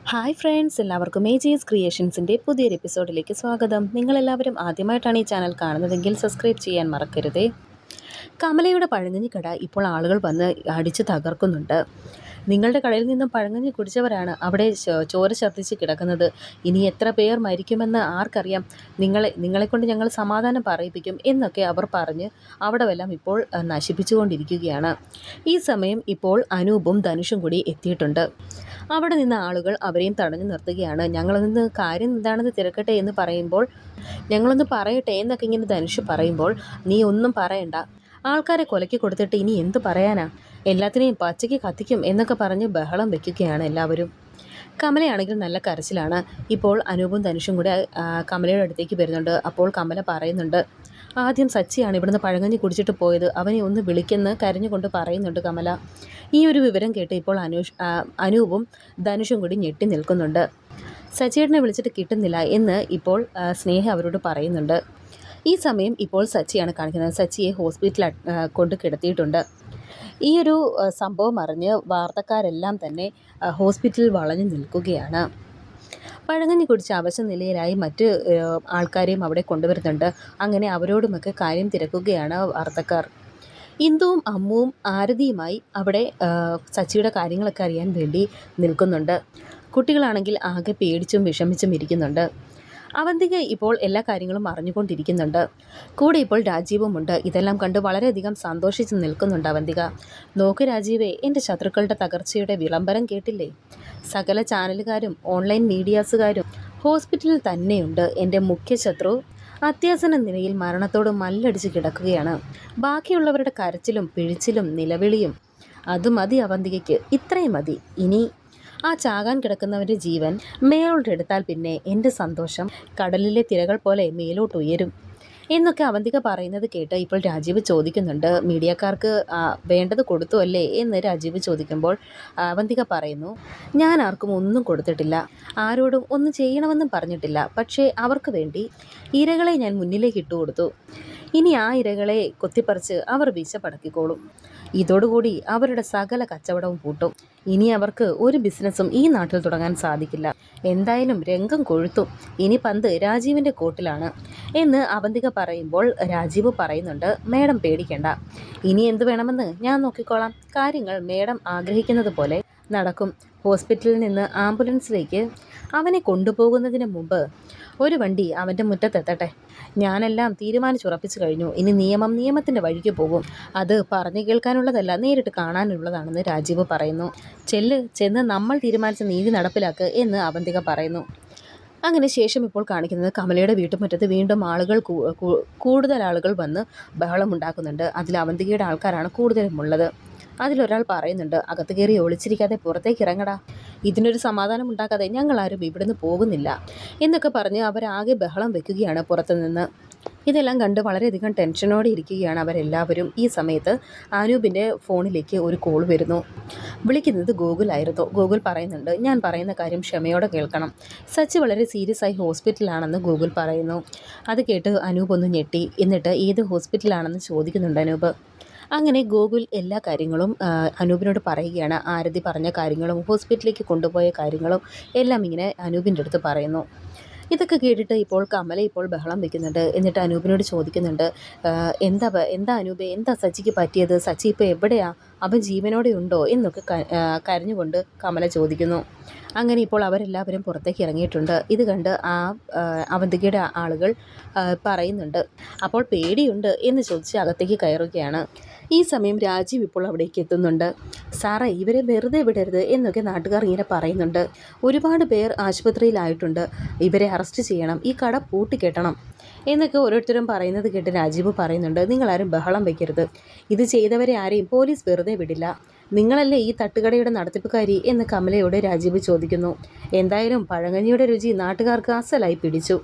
Hi friends, എല്ലാവർക്കും മേജീസ് ക്രിയേഷൻസിൻ്റെ പുതിയൊരു എപ്പിസോഡിലേക്ക് സ്വാഗതം. നിങ്ങളെല്ലാവരും ആദ്യമായിട്ടാണ് ഈ ചാനൽ കാണുന്നതെങ്കിൽ സബ്സ്ക്രൈബ് ചെയ്യാൻ മറക്കരുതേ. കമലയുടെ പഴങ്കഞ്ഞിക്കട ഇപ്പോൾ ആളുകൾ വന്ന് അടിച്ച് തകർക്കുന്നുണ്ട്. നിങ്ങളുടെ കടയിൽ നിന്നും പഴങ്കഞ്ഞി കുടിച്ചവരാണ് അവിടെ ചോര ഛർദ്ദിച്ച് കിടക്കുന്നത്. ഇനി എത്ര പേർ മരിക്കുമെന്ന് ആർക്കറിയാം. നിങ്ങളെക്കൊണ്ട് ഞങ്ങൾ സമാധാനം പറയിപ്പിക്കും എന്നൊക്കെ അവർ പറഞ്ഞ് അവിടെയെല്ലാം ഇപ്പോൾ നശിപ്പിച്ചുകൊണ്ടിരിക്കുകയാണ്. ഈ സമയം ഇപ്പോൾ അനൂപും ധനുഷും കൂടി എത്തിയിട്ടുണ്ട്. അവിടെ നിന്ന് ആളുകൾ അവരെയും തടഞ്ഞു നിർത്തുകയാണ്. ഞങ്ങളൊന്ന് കാര്യം എന്താണെന്ന് തിരക്കട്ടെ എന്ന് പറയുമ്പോൾ, ഞങ്ങളൊന്ന് പറയട്ടെ എന്നൊക്കെ ഇങ്ങനെ ധനുഷ് പറയുമ്പോൾ, നീ ഒന്നും പറയണ്ട, ആൾക്കാരെ കൊലയ്ക്ക് കൊടുത്തിട്ട് ഇനി എന്ത് പറയാനാ, എല്ലാത്തിനെയും പച്ചയ്ക്ക് കത്തിക്കും എന്നൊക്കെ പറഞ്ഞ് ബഹളം വെക്കുകയാണ് എല്ലാവരും. കമലയാണെങ്കിൽ നല്ല കരച്ചിലാണ്. ഇപ്പോൾ അനൂപും ധനുഷും കൂടെ കമലയുടെ അടുത്തേക്ക് വരുന്നുണ്ട്. അപ്പോൾ കമല പറയുന്നുണ്ട്, ആദ്യം സച്ചിയാണ് ഇവിടുന്ന് പഴങ്കഞ്ഞി കുടിച്ചിട്ട് പോയത്, അവനെ ഒന്ന് വിളിക്കെന്ന് കരഞ്ഞുകൊണ്ട് പറയുന്നുണ്ട് കമല. ഈ ഒരു വിവരം കേട്ട് ഇപ്പോൾ അനൂപും ധനുഷും കൂടി ഞെട്ടി നിൽക്കുന്നുണ്ട്. സച്ചിയേട്ടനെ വിളിച്ചിട്ട് കിട്ടുന്നില്ല എന്ന് ഇപ്പോൾ സ്നേഹ അവരോട് പറയുന്നുണ്ട്. ഈ സമയം ഇപ്പോൾ സച്ചിയാണ് കാണിക്കുന്നത്. സച്ചിയെ ഹോസ്പിറ്റലിൽ കൊണ്ട് കിടത്തിയിട്ടുണ്ട്. ഈ ഒരു സംഭവം അറിഞ്ഞ് വാർത്തക്കാരെല്ലാം തന്നെ ഹോസ്പിറ്റലിൽ വളഞ്ഞു നിൽക്കുകയാണ്. പഴങ്കഞ്ഞി കുടിച്ച് അവശ നിലയിലായി മറ്റ് ആൾക്കാരെയും അവിടെ കൊണ്ടുവരുന്നുണ്ട്. അങ്ങനെ അവരോടുമൊക്കെ കാര്യം തിരക്കുകയാണ് വാർത്തക്കാർ. ഇന്ദുവും അമ്മുവും ആരതിയുമായി അവിടെ സച്ചിയുടെ കാര്യങ്ങളൊക്കെ അറിയാൻ വേണ്ടി നിൽക്കുന്നുണ്ട്. കുട്ടികളാണെങ്കിൽ ആകെ പേടിച്ചും വിഷമിച്ചും ഇരിക്കുന്നുണ്ട്. അവന്തിക ഇപ്പോൾ എല്ലാ കാര്യങ്ങളും അറിഞ്ഞുകൊണ്ടിരിക്കുന്നുണ്ട്. കൂടെ ഇപ്പോൾ രാജീവുമുണ്ട്. ഇതെല്ലാം കണ്ട് വളരെയധികം സന്തോഷിച്ച് നിൽക്കുന്നുണ്ട് അവന്തിക. നോക്ക് രാജീവേ, എൻ്റെ ശത്രുക്കളുടെ തകർച്ചയുടെ വിളംബരം കേട്ടില്ലേ? സകല ചാനലുകാരും ഓൺലൈൻ മീഡിയാസുകാരും ഹോസ്പിറ്റലിൽ തന്നെയുണ്ട്. എൻ്റെ മുഖ്യ ശത്രു അത്യാസന്ന നിലയിൽ മരണത്തോട് മല്ലടിച്ച് കിടക്കുകയാണ്. ബാക്കിയുള്ളവരുടെ കരച്ചിലും പിഴിച്ചിലും നിലവിളിയും അത് മതി അവന്തികയ്ക്ക്, ഇത്രയും മതി. ഇനി ആ ചാകാൻ കിടക്കുന്നവൻ്റെ ജീവൻ മേലോട്ടെടുത്താൽ പിന്നെ എൻ്റെ സന്തോഷം കടലിലെ തിരകൾ പോലെ മേലോട്ടുയരും എന്നൊക്കെ അവന്തിക പറയുന്നത് കേട്ട് ഇപ്പോൾ രാജീവ് ചോദിക്കുന്നുണ്ട്, മീഡിയക്കാർക്ക് വേണ്ടത് കൊടുത്തു അല്ലേ എന്ന് രാജീവ് ചോദിക്കുമ്പോൾ അവന്തിക പറയുന്നു, ഞാൻ ആർക്കും ഒന്നും കൊടുത്തിട്ടില്ല, ആരോടും ഒന്നും ചെയ്യണമെന്നും പറഞ്ഞിട്ടില്ല. പക്ഷേ അവർക്ക് വേണ്ടി ഇരകളെ ഞാൻ മുന്നിലേക്ക് ഇട്ടുകൊടുത്തു. ഇനി ആ ഇരകളെ കൊത്തിപ്പറിച്ച് അവർ വിശപ്പടക്കിക്കോളും. ഇതോടുകൂടി അവരുടെ സകല കച്ചവടവും പൂട്ടും. ഇനി അവർക്ക് ഒരു ബിസിനസ്സും ഈ നാട്ടിൽ തുടങ്ങാൻ സാധിക്കില്ല. എന്തായാലും രംഗം കൊഴുത്തു. ഇനി പന്ത് രാജീവിൻ്റെ കോട്ടിലാണ് എന്ന് അവന്തിക പറയുമ്പോൾ രാജീവ് പറയുന്നുണ്ട്, മേഡം പേടിക്കേണ്ട, ഇനി എന്ത് വേണമെന്ന് ഞാൻ നോക്കിക്കോളാം. കാര്യങ്ങൾ മേഡം ആഗ്രഹിക്കുന്നത് പോലെ നടക്കും. ഹോസ്പിറ്റലിൽ നിന്ന് ആംബുലൻസിലേക്ക് അവനെ കൊണ്ടുപോകുന്നതിന് മുമ്പ് ഒരു വണ്ടി അവൻ്റെ മുറ്റത്തെത്തട്ടെ. ഞാനെല്ലാം തീരുമാനിച്ചുറപ്പിച്ചു കഴിഞ്ഞു. ഇനി നിയമം നിയമത്തിൻ്റെ വഴിക്ക് പോകും. അത് പറഞ്ഞു കേൾക്കാനുള്ളതല്ല, നേരിട്ട് കാണാനുള്ളതാണെന്ന് രാജീവ് പറയുന്നു. ചെന്ന് നമ്മൾ തീരുമാനിച്ച നീതി നടപ്പിലാക്ക് എന്ന് അവന്തിക പറയുന്നു. അങ്ങനെ ശേഷം ഇപ്പോൾ കാണിക്കുന്നത് കമലയുടെ വീട്ടുമുറ്റത്ത് വീണ്ടും കൂടുതൽ ആളുകൾ വന്ന് ബഹളമുണ്ടാക്കുന്നുണ്ട്. അതിൽ അവന്തികയുടെ ആൾക്കാരാണ് കൂടുതലുമുള്ളത്. അതിലൊരാൾ പറയുന്നുണ്ട്, അകത്ത് കയറി ഒളിച്ചിരിക്കാതെ പുറത്തേക്ക് ഇറങ്ങടാ, ഇതിനൊരു സമാധാനം ഉണ്ടാക്കാതെ ഞങ്ങളാരും ഇവിടുന്ന് പോകുന്നില്ല എന്നൊക്കെ പറഞ്ഞ് അവരാകെ ബഹളം വെക്കുകയാണ് പുറത്തുനിന്ന്. ഇതെല്ലാം കണ്ട് വളരെയധികം ടെൻഷനോടെ ഇരിക്കുകയാണ് അവരെല്ലാവരും. ഈ സമയത്ത് അനൂപിൻ്റെ ഫോണിലേക്ക് ഒരു കോൾ വരുന്നു. വിളിക്കുന്നത് ഗൂഗിളായിരുന്നു. ഗൂഗിൾ പറയുന്നുണ്ട്, ഞാൻ പറയുന്ന കാര്യം ക്ഷമയോടെ കേൾക്കണം. സച്ചി വളരെ സീരിയസ് ആയി ഹോസ്പിറ്റലിലാണെന്ന് ഗൂഗിൾ പറയുന്നു. അത് കേട്ട് അനൂപ് ഒന്ന് ഞെട്ടി. എന്നിട്ട് ഏത് ഹോസ്പിറ്റലാണെന്ന് ചോദിക്കുന്നുണ്ട് അനൂപ്. അങ്ങനെ ഗൂഗിൾ എല്ലാ കാര്യങ്ങളും അനൂപിനോട് പറയുകയാണ്. ആരതി പറഞ്ഞ കാര്യങ്ങളും ഹോസ്പിറ്റലിലേക്ക് കൊണ്ടുപോയ കാര്യങ്ങളും എല്ലാം ഇങ്ങനെ അനൂപിൻ്റെ അടുത്ത് പറയുന്നു. ഇതൊക്കെ കേട്ടിട്ട് ഇപ്പോൾ കമല ഇപ്പോൾ ബഹളം വയ്ക്കുന്നുണ്ട്. എന്നിട്ട് അനൂപിനോട് ചോദിക്കുന്നുണ്ട്, എന്താ അനൂപേ, എന്താ സച്ചിക്ക് പറ്റിയത്? സച്ചി ഇപ്പോൾ എവിടെയാ? അവൻ ജീവനോടെ ഉണ്ടോ എന്നൊക്കെ കരഞ്ഞുകൊണ്ട് കമല ചോദിക്കുന്നു. അങ്ങനെ ഇപ്പോൾ അവരെല്ലാവരും പുറത്തേക്ക് ഇറങ്ങിയിട്ടുണ്ട്. ഇത് കണ്ട് അവന്തികയുടെ ആളുകൾ പറയുന്നുണ്ട്, അപ്പോൾ പേടിയുണ്ട് എന്ന് ചോദിച്ച് അകത്തേക്ക് കയറുകയാണ്. ഈ സമയം രാജീവ് ഇപ്പോൾ അവിടേക്ക് എത്തുന്നുണ്ട്. സാറേ, ഇവരെ വെറുതെ വിടരുത് എന്നൊക്കെ നാട്ടുകാർ ഇങ്ങനെ പറയുന്നുണ്ട്. ഒരുപാട് പേർ ആശുപത്രിയിലായിട്ടുണ്ട്, ഇവരെ അറസ്റ്റ് ചെയ്യണം, ഈ കട പൂട്ടിക്കെട്ടണം എന്നൊക്കെ ഓരോരുത്തരും പറയുന്നത് കേട്ട് രാജീവ് പറയുന്നുണ്ട്, നിങ്ങളാരും ബഹളം വയ്ക്കരുത്, ഇത് ചെയ്തവരെ ആരെയും പോലീസ് വെറുതെ വിടില്ല, നിങ്ങളല്ലേ ഈ തട്ടുകടയുടെ നടത്തിപ്പുകാരി എന്ന് കമലയോട് രാജീവ് ചോദിക്കുന്നു. എന്തായാലും പഴങ്കഞ്ഞിയുടെ രുചി നാട്ടുകാർക്ക് അസലായി പിടിച്ചു.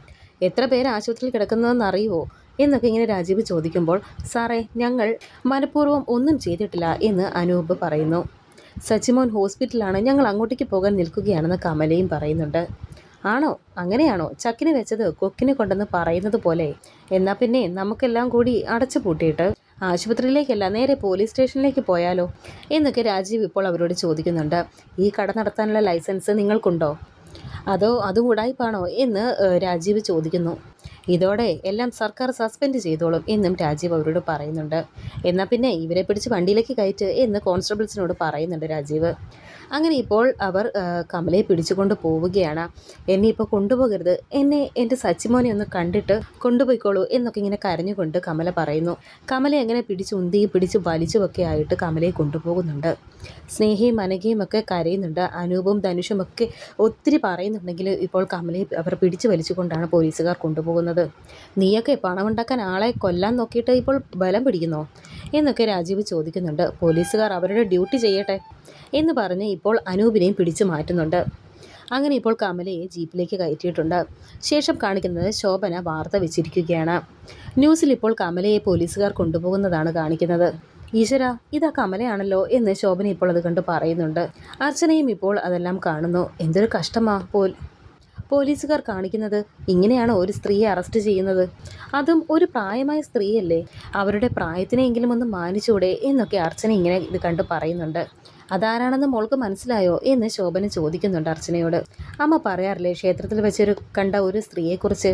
എത്ര പേര് ആശുപത്രിയിൽ കിടക്കുന്നതെന്ന് അറിയുമോ എന്നൊക്കെ ഇങ്ങനെ രാജീവ് ചോദിക്കുമ്പോൾ, സാറേ, ഞങ്ങൾ മനഃപൂർവ്വം ഒന്നും ചെയ്തിട്ടില്ല എന്ന് അനൂപ് പറയുന്നു. സച്ചിമോൻ ഹോസ്പിറ്റലാണ്, ഞങ്ങൾ അങ്ങോട്ടേക്ക് പോകാൻ നിൽക്കുകയാണെന്ന് കമലയും പറയുന്നുണ്ട്. ആണോ, അങ്ങനെയാണോ? ചക്കിന് വെച്ചത് കൊക്കിനെ കൊണ്ടെന്ന് പറയുന്നത് പോലെ. എന്നാൽ പിന്നെ നമുക്കെല്ലാം കൂടി അടച്ചു പൂട്ടിയിട്ട് ആശുപത്രിയിലേക്കല്ല, നേരെ പോലീസ് സ്റ്റേഷനിലേക്ക് പോയാലോ എന്നൊക്കെ രാജീവ് ഇപ്പോൾ അവരോട് ചോദിക്കുന്നുണ്ട്. ഈ കട നടത്താനുള്ള ലൈസൻസ് നിങ്ങൾക്കുണ്ടോ, അതോ അതും ഉടായിപ്പാണോ എന്ന് രാജീവ് ചോദിക്കുന്നു. ഇതോടെ എല്ലാം സർക്കാർ സസ്പെൻഡ് ചെയ്തോളും എന്നും രാജീവ് അവരോട് പറയുന്നുണ്ട്. എന്നാൽ പിന്നെ ഇവരെ പിടിച്ച് വണ്ടിയിലേക്ക് കയറ്റ് എന്ന് കോൺസ്റ്റബിൾസിനോട് പറയുന്നുണ്ട് രാജീവ്. അങ്ങനെ ഇപ്പോൾ അവർ കമലയെ പിടിച്ചുകൊണ്ട് പോവുകയാണ്. എന്നെ ഇപ്പോൾ കൊണ്ടുപോകരുത്, എന്നെ എൻ്റെ സച്ചിമോനെ ഒന്ന് കണ്ടിട്ട് കൊണ്ടുപോയിക്കോളൂ എന്നൊക്കെ ഇങ്ങനെ കരഞ്ഞുകൊണ്ട് കമല പറയുന്നു. കമലയെ അങ്ങനെ പിടിച്ചുന്തിയും പിടിച്ച് വലിച്ചുമൊക്കെ ആയിട്ട് കമലയെ കൊണ്ടുപോകുന്നുണ്ട്. സ്നേഹയും അനഘയും ഒക്കെ കരയുന്നുണ്ട്. അനൂപും ധനുഷും ഒക്കെ ഒത്തിരി പറയുന്നുണ്ടെങ്കിൽ ഇപ്പോൾ കമലയെ അവർ പിടിച്ചു വലിച്ചുകൊണ്ടാണ് പോലീസുകാർ കൊണ്ടുപോകുന്നത്. നീയൊക്കെ പണമുണ്ടാക്കാൻ ആളെ കൊല്ലാൻ നോക്കിയിട്ട് ഇപ്പോൾ ബലം പിടിക്കുന്നോ എന്നൊക്കെ രാജീവ് ചോദിക്കുന്നുണ്ട്. പോലീസുകാർ അവരുടെ ഡ്യൂട്ടി ചെയ്യട്ടെ എന്ന് പറഞ്ഞ് ഇപ്പോൾ അനൂപിനെയും പിടിച്ചു മാറ്റുന്നുണ്ട്. അങ്ങനെ ഇപ്പോൾ കമലയെ ജീപ്പിലേക്ക് കയറ്റിയിട്ടുണ്ട്. ശേഷം കാണിക്കുന്നത് ശോഭന വാർത്ത വെച്ചിരിക്കുകയാണ്. ന്യൂസിൽ ഇപ്പോൾ കമലയെ പോലീസുകാർ കൊണ്ടുപോകുന്നതാണ് കാണിക്കുന്നത്. ഈശ്വര, ഇതാ കമലയാണല്ലോ എന്ന് ശോഭന ഇപ്പോൾ അത് കണ്ട് പറയുന്നുണ്ട്. അർച്ചനയും ഇപ്പോൾ അതെല്ലാം കാണുന്നു. എന്തൊരു കഷ്ടമാ പോലീസുകാർ കാണിക്കുന്നത്. ഇങ്ങനെയാണ് ഒരു സ്ത്രീയെ അറസ്റ്റ് ചെയ്യുന്നത്, അതും ഒരു പ്രായമായ സ്ത്രീയല്ലേ, അവരുടെ പ്രായത്തിനെങ്കിലും ഒന്ന് മാനിച്ചൂടെ എന്നൊക്കെ അർച്ചന ഇങ്ങനെ ഇത് കണ്ട് പറയുന്നുണ്ട്. അതാരാണെന്ന് മോൾക്ക് മനസ്സിലായോ എന്ന് ശോഭന ചോദിക്കുന്നുണ്ട് അർച്ചനയോട്. അമ്മ പറയാറില്ലേ ക്ഷേത്രത്തിൽ വെച്ചൊരു കണ്ട ഒരു സ്ത്രീയെക്കുറിച്ച്,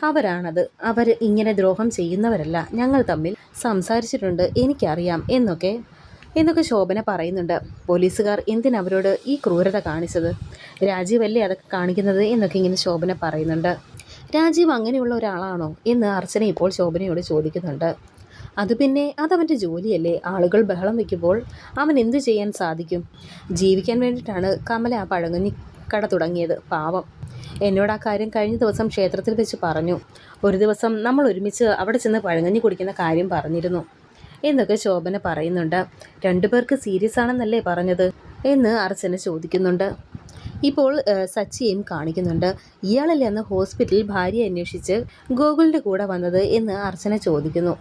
അവരാണത്. അവർ ഇങ്ങനെ ദ്രോഹം ചെയ്യുന്നവരല്ല, ഞങ്ങൾ തമ്മിൽ സംസാരിച്ചിട്ടുണ്ട്, എനിക്കറിയാം എന്നൊക്കെ ശോഭന പറയുന്നുണ്ട്. പോലീസുകാർ എന്തിനവരോട് ഈ ക്രൂരത കാണിച്ചത്, രാജീവല്ലേ അതൊക്കെ കാണിക്കുന്നത് എന്നൊക്കെ ഇങ്ങനെ ശോഭന പറയുന്നുണ്ട്. രാജീവ് അങ്ങനെയുള്ള ഒരാളാണോ എന്ന് അർച്ചന ഇപ്പോൾ ശോഭനയോട് ചോദിക്കുന്നുണ്ട്. അത് പിന്നെ അതവൻ്റെ ജോലിയല്ലേ, ആളുകൾ ബഹളം വയ്ക്കുമ്പോൾ അവൻ എന്തു ചെയ്യാൻ സാധിക്കും. ജീവിക്കാൻ വേണ്ടിയിട്ടാണ് കമല ആ പഴങ്ങഞ്ഞി കട തുടങ്ങിയത്. പാവം, എന്നോട് ആ കാര്യം കഴിഞ്ഞ ദിവസം ക്ഷേത്രത്തിൽ വെച്ച് പറഞ്ഞു. ഒരു ദിവസം നമ്മൾ ഒരുമിച്ച് അവിടെ ചെന്ന് പഴങ്ങഞ്ഞി കുടിക്കുന്ന കാര്യം പറഞ്ഞിരുന്നു എന്നൊക്കെ ശോഭന പറയുന്നുണ്ട്. രണ്ടുപേർക്ക് സീരിയസ് ആണെന്നല്ലേ പറഞ്ഞത് എന്ന് അർച്ചന ചോദിക്കുന്നുണ്ട്. ഇപ്പോൾ സച്ചിയും കാണിക്കുന്നുണ്ട്. ഇയാളല്ലേ അന്ന് ഹോസ്പിറ്റലിൽ ഭാര്യയെ അന്വേഷിച്ച് ഗോകുലിൻ്റെ കൂടെ വന്നത് എന്ന് അർച്ചന ചോദിക്കുന്നു.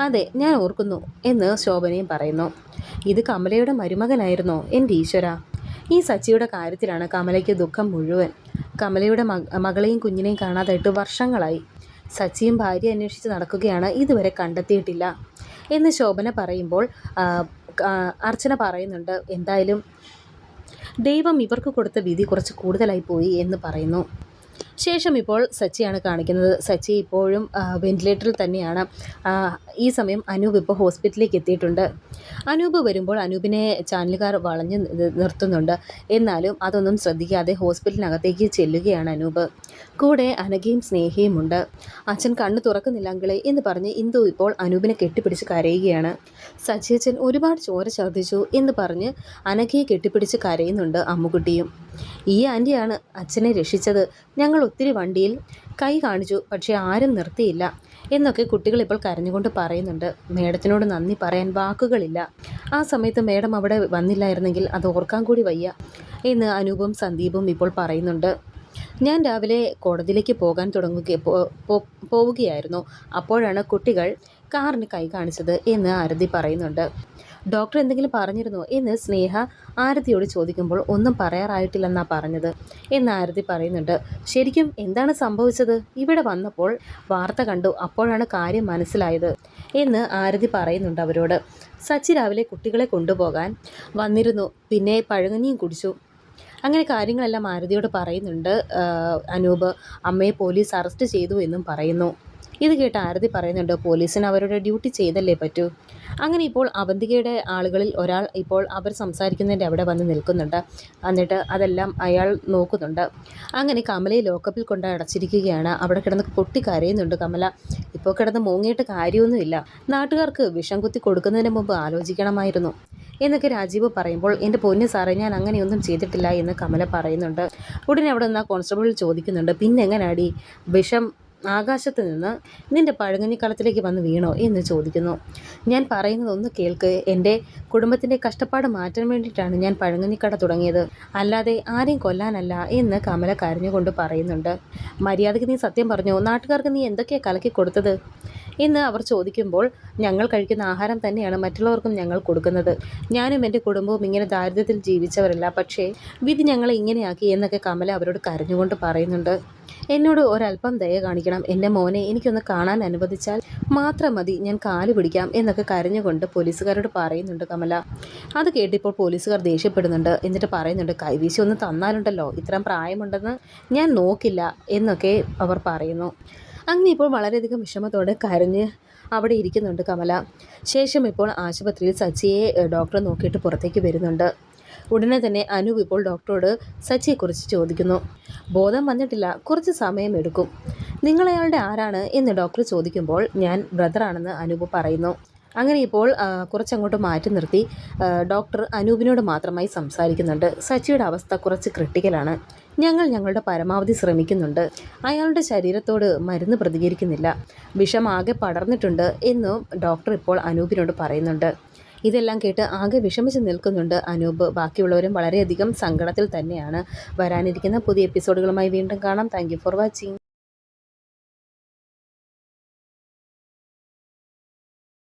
അതെ, ഞാൻ ഓർക്കുന്നു എന്ന് ശോഭനയും പറയുന്നു. ഇത് കമലയുടെ മരുമകനായിരുന്നോ എൻ്റെ ഈശ്വര. ഈ സച്ചിയുടെ കാര്യത്തിലാണ് കമലയ്ക്ക് ദുഃഖം മുഴുവൻ. കമലയുടെ മകളെയും കുഞ്ഞിനെയും കാണാതായിട്ട് വർഷങ്ങളായി. സച്ചിയും ഭാര്യ അന്വേഷിച്ച് നടക്കുകയാണ്, ഇതുവരെ കണ്ടെത്തിയിട്ടില്ല എന്ന് ശോഭന പറയുമ്പോൾ അർച്ചന പറയുന്നുണ്ട്. എന്തായാലും ദൈവം ഇവർക്ക് കൊടുത്ത വിധി കുറച്ച് കൂടുതലായി പോയി എന്ന് പറയുന്നു. ശേഷം ഇപ്പോൾ സച്ചിയാണ് കാണിക്കുന്നത്. സച്ചി ഇപ്പോഴും വെന്റിലേറ്ററിൽ തന്നെയാണ്. ഈ സമയം അനൂപ് ഇപ്പോൾ ഹോസ്പിറ്റലിലേക്ക് എത്തിയിട്ടുണ്ട്. അനൂപ് വരുമ്പോൾ അനൂപിനെ ചാനലുകാർ വളഞ്ഞ് നിർത്തുന്നുണ്ട്. എന്നാലും അതൊന്നും ശ്രദ്ധിക്കാതെ ഹോസ്പിറ്റലിനകത്തേക്ക് ചെല്ലുകയാണ് അനൂപ്. കൂടെ അനഘയും സ്നേഹയും ഉണ്ട്. അച്ഛൻ കണ്ണു തുറക്കുന്നില്ല അങ്കിളെ എന്ന് പറഞ്ഞ് ഇന്ദു ഇപ്പോൾ അനൂപിനെ കെട്ടിപ്പിടിച്ച് കരയുകയാണ്. സച്ചിയച്ഛൻ ഒരുപാട് ചോര ഛർദ്ദിച്ചു എന്ന് പറഞ്ഞ് അനഘയെ കെട്ടിപ്പിടിച്ച് കരയുന്നുണ്ട് അമ്മുകുട്ടിയും. ഈ ആൻറ്റിയാണ് അച്ഛനെ രക്ഷിച്ചത്, ഞങ്ങൾ ഒത്തിരി വണ്ടിയിൽ കൈ കാണിച്ചു, പക്ഷേ ആരും നിർത്തിയില്ല എന്നൊക്കെ കുട്ടികൾ ഇപ്പോൾ കരഞ്ഞുകൊണ്ട് പറയുന്നുണ്ട്. മേഡത്തിനോട് നന്ദി പറയാൻ വാക്കുകളില്ല. ആ സമയത്ത് മേഡം അവിടെ വന്നില്ലായിരുന്നെങ്കിൽ അത് ഓർക്കാൻ കൂടി വയ്യ എന്ന് അനൂപും സന്ദീപും ഇപ്പോൾ പറയുന്നുണ്ട്. ഞാൻ രാവിലെ കോടതിയിലേക്ക് പോകാൻ പോവുകയായിരുന്നു. അപ്പോഴാണ് കുട്ടികൾ കാറിന് കൈ കാണിച്ചത് എന്ന് ആരതി പറയുന്നുണ്ട്. ഡോക്ടർ എന്തെങ്കിലും പറഞ്ഞിരുന്നോ എന്ന് സ്നേഹ ആരതിയോട് ചോദിക്കുമ്പോൾ ഒന്നും പറയാറായിട്ടില്ലെന്നാണ് പറഞ്ഞത് എന്ന് ആരതി പറയുന്നുണ്ട്. ശരിക്കും എന്താണ് സംഭവിച്ചത്? ഇവിടെ വന്നപ്പോൾ വാർത്ത കണ്ടു, അപ്പോഴാണ് കാര്യം മനസ്സിലായത് എന്ന് ആരതി പറയുന്നുണ്ട് അവരോട്. സച്ചി രാവിലെ കുട്ടികളെ കൊണ്ടുപോകാൻ വന്നിരുന്നു, പിന്നെ പഴകഞ്ഞിയും കുടിച്ചു. അങ്ങനെ കാര്യങ്ങളെല്ലാം ആരതിയോട് പറയുന്നുണ്ട്. അനൂപ് അമ്മയെ പോലീസ് അറസ്റ്റ് ചെയ്തു എന്നും പറയുന്നു. ഇത് കേട്ട് ആരതി പറയുന്നുണ്ട്, പോലീസിന് അവരുടെ ഡ്യൂട്ടി ചെയ്തല്ലേ പറ്റൂ. അങ്ങനെ ഇപ്പോൾ അവന്തികയുടെ ആളുകളിൽ ഒരാൾ ഇപ്പോൾ അവർ സംസാരിക്കുന്നതിൻ്റെ അവിടെ വന്ന് നിൽക്കുന്നുണ്ട്. എന്നിട്ട് അതെല്ലാം അയാൾ നോക്കുന്നുണ്ട്. അങ്ങനെ കമലയെ ലോക്കപ്പിൽ കൊണ്ട് അടച്ചിരിക്കുകയാണ്. അവിടെ കിടന്ന് പൊട്ടിക്കരയുന്നുണ്ട് കമല. ഇപ്പോൾ കിടന്ന് മൂങ്ങിയിട്ട് കാര്യമൊന്നുമില്ല, നാട്ടുകാർക്ക് വിഷം കുത്തി കൊടുക്കുന്നതിന് മുമ്പ് ആലോചിക്കണമായിരുന്നു എന്നൊക്കെ രാജീവ് പറയുമ്പോൾ, എൻ്റെ പൊന്നു സാറേ, ഞാൻ അങ്ങനെയൊന്നും ചെയ്തിട്ടില്ല എന്ന് കമല പറയുന്നുണ്ട്. ഉടനെ അവിടെ നിന്ന് കോൺസ്റ്റബിൾ ചോദിക്കുന്നുണ്ട്, പിന്നെ എങ്ങനെയാടി വിഷം ആകാശത്ത് നിന്ന് നിൻ്റെ പഴങ്ങഞ്ഞിക്കളത്തിലേക്ക് വന്ന് വീണോ എന്ന് ചോദിക്കുന്നു. ഞാൻ പറയുന്നത് ഒന്ന് കേൾക്ക്, എൻ്റെ കുടുംബത്തിൻ്റെ കഷ്ടപ്പാട് മാറ്റാൻ വേണ്ടിയിട്ടാണ് ഞാൻ പഴങ്ങഞ്ഞിക്കട തുടങ്ങിയത്, അല്ലാതെ ആരെയും കൊല്ലാനല്ല എന്ന് കമല കരഞ്ഞുകൊണ്ട് പറയുന്നുണ്ട്. മര്യാദയ്ക്ക് നീ സത്യം പറഞ്ഞോ, നാട്ടുകാർക്ക് നീ എന്തൊക്കെയാണ് കലക്കി കൊടുത്തത് എന്ന് അവർ ചോദിക്കുമ്പോൾ, ഞങ്ങൾ കഴിക്കുന്ന ആഹാരം തന്നെയാണ് മറ്റുള്ളവർക്കും ഞങ്ങൾ കൊടുക്കുന്നത്. ഞാനും എൻ്റെ കുടുംബവും ഇങ്ങനെ ദാരിദ്ര്യത്തിൽ ജീവിച്ചവരല്ല, പക്ഷേ വിധി ഞങ്ങളെ ഇങ്ങനെയാക്കി എന്നൊക്കെ കമല അവരോട് കരഞ്ഞുകൊണ്ട് പറയുന്നുണ്ട്. എന്നോട് ഒരല്പം ദയ കാണിക്കണം. എൻ്റെ മോനെ എനിക്കൊന്ന് കാണാൻ അനുവദിച്ചാൽ മാത്രം മതി, ഞാൻ കാല് പിടിക്കാം എന്നൊക്കെ കരഞ്ഞുകൊണ്ട് പോലീസുകാരോട് പറയുന്നുണ്ട് കമല. അത് കേട്ടിപ്പോൾ പോലീസുകാർ ദേഷ്യപ്പെടുന്നുണ്ട്. എന്നിട്ട് പറയുന്നുണ്ട്, കൈവീശി ഒന്ന് തന്നാലുണ്ടല്ലോ, ഇത്രയും പ്രായമുണ്ടെന്ന് ഞാൻ നോക്കില്ല എന്നൊക്കെ അവർ പറയുന്നു. അങ്ങനെ ഇപ്പോൾ വളരെയധികം വിഷമത്തോടെ കരഞ്ഞ് അവിടെ ഇരിക്കുന്നുണ്ട് കമല. ശേഷം ഇപ്പോൾ ആശുപത്രിയിൽ സച്ചിയെ ഡോക്ടർ നോക്കിയിട്ട് പുറത്തേക്ക് വരുന്നുണ്ട്. ഉടനെ തന്നെ അനൂപ് ഇപ്പോൾ ഡോക്ടറോട് സച്ചിയെക്കുറിച്ച് ചോദിക്കുന്നു. ബോധം വന്നിട്ടില്ല, കുറച്ച് സമയമെടുക്കും. നിങ്ങളയാളുടെ ആരാണ് എന്ന് ഡോക്ടർ ചോദിക്കുമ്പോൾ ഞാൻ ബ്രദറാണെന്ന് അനൂപ് പറയുന്നു. അങ്ങനെ ഇപ്പോൾ കുറച്ചങ്ങോട്ട് മാറ്റി നിർത്തി ഡോക്ടർ അനൂപിനോട് മാത്രമായി സംസാരിക്കുന്നുണ്ട്. സച്ചിയുടെ അവസ്ഥ കുറച്ച് ക്രിട്ടിക്കലാണ്. ഞങ്ങൾ ഞങ്ങളുടെ പരമാവധി ശ്രമിക്കുന്നുണ്ട്. അയാളുടെ ശരീരത്തോട് മരുന്ന് പ്രതികരിക്കുന്നില്ല. വിഷം ആകെ പടർന്നിട്ടുണ്ട് എന്നും ഡോക്ടർ ഇപ്പോൾ അനൂപിനോട് പറയുന്നുണ്ട്. ഇതെല്ലാം കേട്ട് ആകെ വിഷമിച്ച് നിൽക്കുന്നുണ്ട് അനൂപ്. ബാക്കിയുള്ളവരും വളരെയധികം സങ്കടത്തിൽ തന്നെയാണ്. വരാനിരിക്കുന്ന പുതിയ എപ്പിസോഡുകളുമായി വീണ്ടും കാണാം. Thank you for watching.